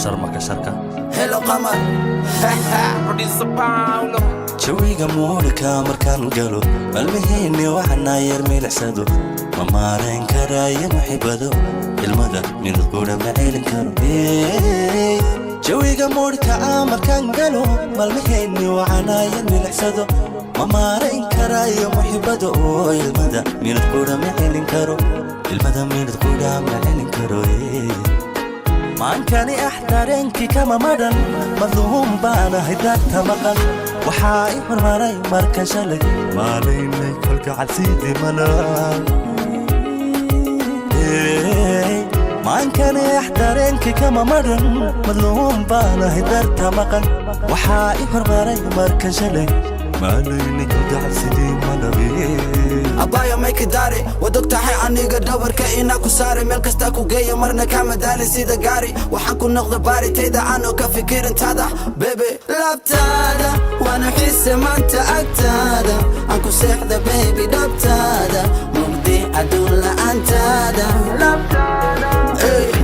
شرمك شركة هلو قمر Producer Paulo جويga muurka markaan galo malmiheenni waxana yar milacsado ma maareen karaayo maxibado ilmada minad guudha ma celin karo جويga muurka markaan galo malmiheenni waxana yar milacsado ma maareen karaayo maxibado ilmada minad guudha ma celin karo ilmada minad guudha ma celin karo maan kani axdareenki kama madan madluum baana hidaagta maqan waxaa i marmaray marka shalay maalaynay kolka cabsidii malaa maan kani axdareenki kama madan madluum baana hidaagta maqan waxaa i marmaray marka shalay maalaynay kolka cabsidii malaa abaya make dari wadogta hay aniga dabarka ina ku saare meel kasta ku geeyo marna kama daalin sida gaari waxaan ku noqda baaritayda aan ka fikirin tada baby labtada wana xisse maanta agtada aan ku seexda baby dabtada mugdi adulla antada labtada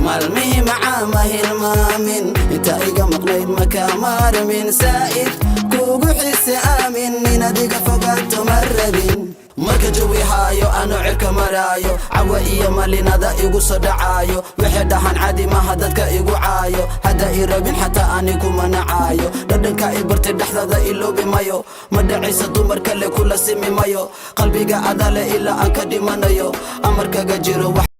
malmihi macaama hilmaamin inta iga maqnayd makaamaarmin saa'id kugu xisse aamin in adiga fogaato marrabin marka jawi haayo ano cirka maraayo cawa iyo malinada igu soo dhacaayo wixii dhahan cadi maaha dadka igu caayo hadda i rabin xataa anigu manacaayo dhadhanka i bartay dhexdada iloobi mayo ma dhacaysa dumar kale kula simi mayo qalbiga adale ilaa aan ka dhimanayo amarkaga jiro